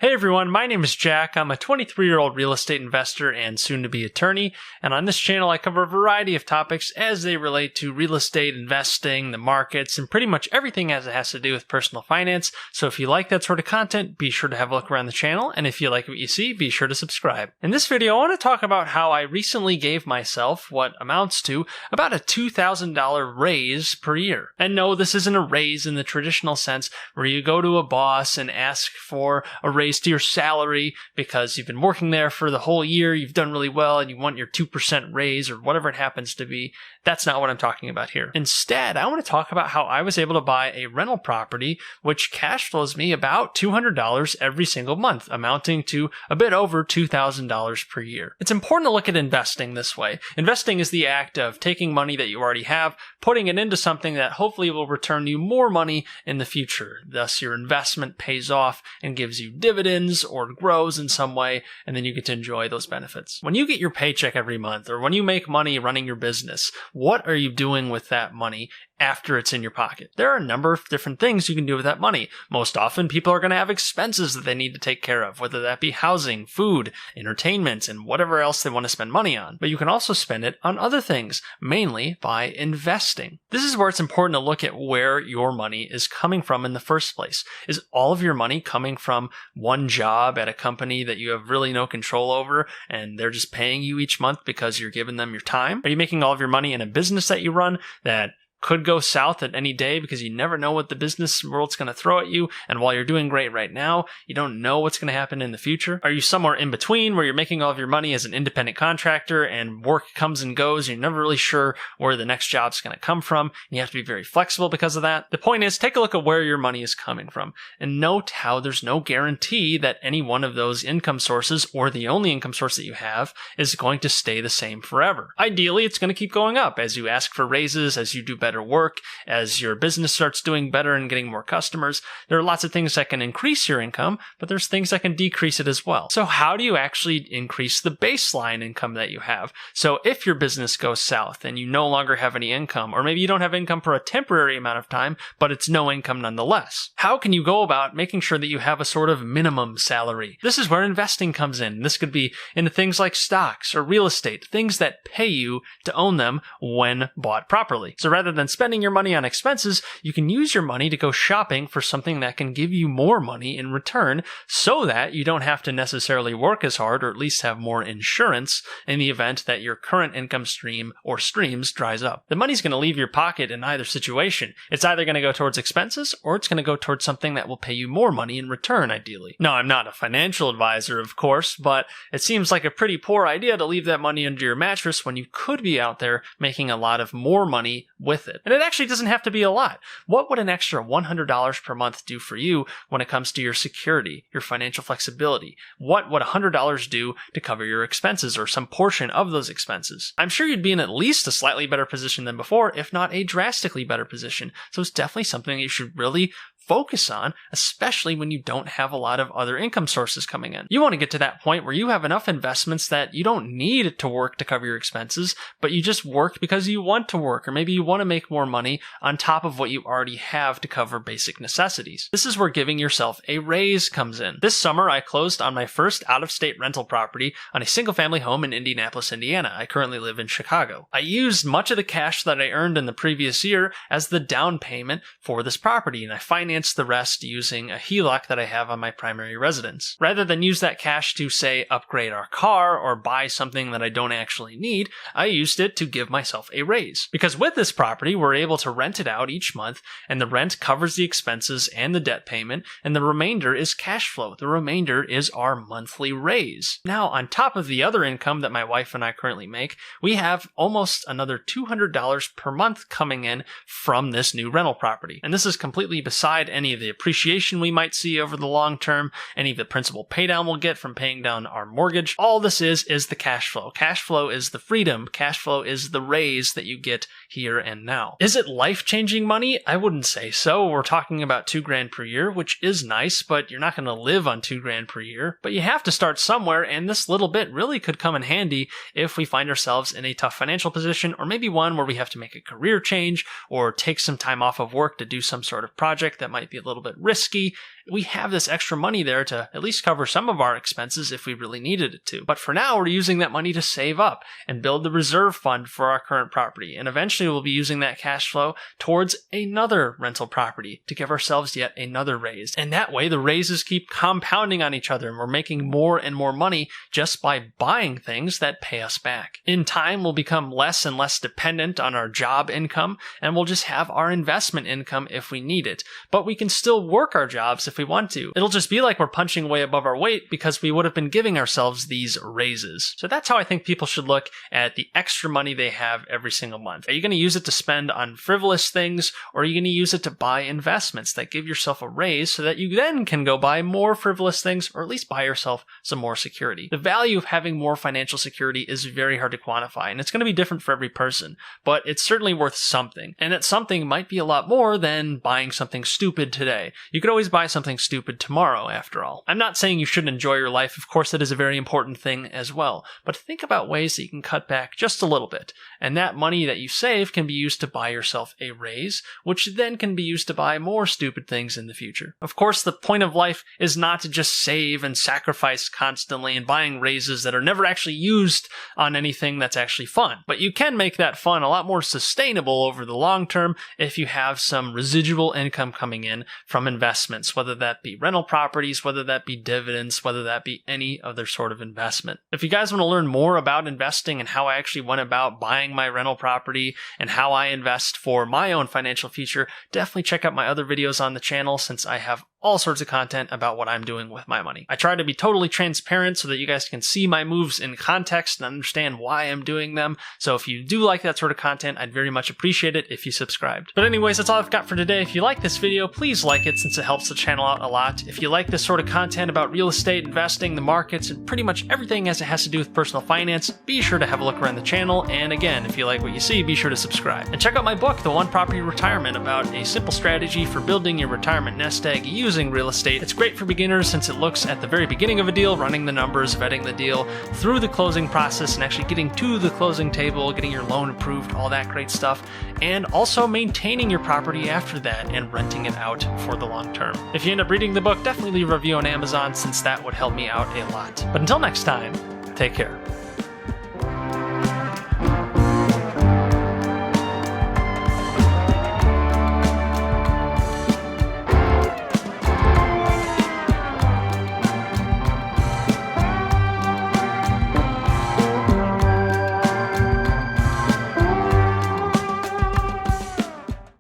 Hey everyone, my name is Jack. I'm a 23-year-old real estate investor and soon-to-be attorney, and on this channel I cover a variety of topics as they relate to real estate, investing, the markets, and pretty much everything as it has to do with personal finance. So if you like that sort of content, be sure to have a look around the channel, and if you like what you see, be sure to subscribe. In this video, I want to talk about how I recently gave myself what amounts to about a $2,000 raise per year. And no, this isn't a raise in the traditional sense where you go to a boss and ask for a raise to your salary because you've been working there for the whole year, you've done really well, and you want your 2% raise or whatever it happens to be. That's not what I'm talking about here. Instead, I want to talk about how I was able to buy a rental property which cash flows me about $200 every single month, amounting to a bit over $2,000 per year. It's important to look at investing this way. Investing is the act of taking money that you already have, putting it into something that hopefully will return you more money in the future. Thus, your investment pays off and gives you dividends or grows in some way, and then you get to enjoy those benefits. When you get your paycheck every month, or when you make money running your business, what are you doing with that money after it's in your pocket? There are a number of different things you can do with that money. Most often, people are going to have expenses that they need to take care of, whether that be housing, food, entertainment, and whatever else they want to spend money on. But you can also spend it on other things, mainly by investing. This is where it's important to look at where your money is coming from in the first place. Is all of your money coming from one job at a company that you have really no control over, and they're just paying you each month because you're giving them your time? Are you making all of your money in a business that you run that could go south at any day because you never know what the business world's going to throw at you, and while you're doing great right now, you don't know what's going to happen in the future? Are you somewhere in between where you're making all of your money as an independent contractor and work comes and goes, and you're never really sure where the next job's going to come from, and you have to be very flexible because of that? The point is, take a look at where your money is coming from, and note how there's no guarantee that any one of those income sources, or the only income source that you have, is going to stay the same forever. Ideally, it's going to keep going up as you ask for raises, as you do better work, as your business starts doing better and getting more customers. There are lots of things that can increase your income, but there's things that can decrease it as well. So how do you actually increase the baseline income that you have? So if your business goes south and you no longer have any income, or maybe you don't have income for a temporary amount of time, but it's no income nonetheless, how can you go about making sure that you have a sort of minimum salary? This is where investing comes in. This could be into things like stocks or real estate, things that pay you to own them when bought properly. So rather than spending your money on expenses, you can use your money to go shopping for something that can give you more money in return, so that you don't have to necessarily work as hard, or at least have more insurance in the event that your current income stream or streams dries up. The money's going to leave your pocket in either situation. It's either going to go towards expenses, or it's going to go towards something that will pay you more money in return, ideally. Now, I'm not a financial advisor, of course, but it seems like a pretty poor idea to leave that money under your mattress when you could be out there making a lot of more money with it. And it actually doesn't have to be a lot. What would an extra $100 per month do for you when it comes to your security, your financial flexibility? What would $100 do to cover your expenses, or some portion of those expenses? I'm sure you'd be in at least a slightly better position than before, if not a drastically better position. So it's definitely something you should really focus on, especially when you don't have a lot of other income sources coming in. You want to get to that point where you have enough investments that you don't need to work to cover your expenses, but you just work because you want to work, or maybe you want to make more money on top of what you already have to cover basic necessities. This is where giving yourself a raise comes in. This summer, I closed on my first out-of-state rental property on a single-family home in Indianapolis, Indiana. I currently live in Chicago. I used much of the cash that I earned in the previous year as the down payment for this property, and I financed the rest using a HELOC that I have on my primary residence. Rather than use that cash to, say, upgrade our car or buy something that I don't actually need, I used it to give myself a raise. Because with this property, we're able to rent it out each month, and the rent covers the expenses and the debt payment, and the remainder is cash flow. The remainder is our monthly raise. Now, on top of the other income that my wife and I currently make, we have almost another $200 per month coming in from this new rental property. And this is completely beside any of the appreciation we might see over the long term, any of the principal pay down we'll get from paying down our mortgage. All this is the cash flow. Cash flow is the freedom. Cash flow is the raise that you get here and now. Is it life-changing money? I wouldn't say so. We're talking about $2,000 per year, which is nice, but you're not going to live on $2,000 per year. But you have to start somewhere, and this little bit really could come in handy if we find ourselves in a tough financial position, or maybe one where we have to make a career change or take some time off of work to do some sort of project that might be a little bit risky. we have this extra money there to at least cover some of our expenses if we really needed it to. But for now, we're using that money to save up and build the reserve fund for our current property. And eventually we'll be using that cash flow towards another rental property to give ourselves yet another raise. And that way the raises keep compounding on each other and we're making more and more money just by buying things that pay us back. In time, we'll become less and less dependent on our job income and we'll just have our investment income if we need it. But we can still work our jobs if we want to. It'll just be like we're punching way above our weight because we would have been giving ourselves these raises. So that's how I think people should look at the extra money they have every single month. Are you going to use it to spend on frivolous things, or are you going to use it to buy investments that give yourself a raise so that you then can go buy more frivolous things, or at least buy yourself some more security? The value of having more financial security is very hard to quantify, and it's going to be different for every person, but it's certainly worth something. And that something might be a lot more than buying something stupid today. You could always buy something stupid tomorrow, after all. I'm not saying you shouldn't enjoy your life. Of course, that is a very important thing as well. But think about ways that you can cut back just a little bit. And that money that you save can be used to buy yourself a raise, which then can be used to buy more stupid things in the future. Of course, the point of life is not to just save and sacrifice constantly and buying raises that are never actually used on anything that's actually fun. But you can make that fun a lot more sustainable over the long term if you have some residual income coming in from investments, whether that be rental properties, whether that be dividends, whether that be any other sort of investment. If you guys want to learn more about investing and how I actually went about buying my rental property and how I invest for my own financial future, definitely check out my other videos on the channel since I have all sorts of content about what I'm doing with my money. I try to be totally transparent so that you guys can see my moves in context and understand why I'm doing them. So if you do like that sort of content, I'd very much appreciate it if you subscribed. But anyways, that's all I've got for today. If you like this video, please like it since it helps the channel out a lot. If you like this sort of content about real estate, investing, the markets, and pretty much everything as it has to do with personal finance, be sure to have a look around the channel. And again, if you like what you see, be sure to subscribe. And check out my book, The One Property Retirement, about a simple strategy for building your retirement nest egg using real estate. It's great for beginners since it looks at the very beginning of a deal, running the numbers, vetting the deal, through the closing process, and actually getting to the closing table, getting your loan approved, all that great stuff, and also maintaining your property after that and renting it out for the long term. If you end up reading the book, definitely leave a review on Amazon since that would help me out a lot. But until next time, take care.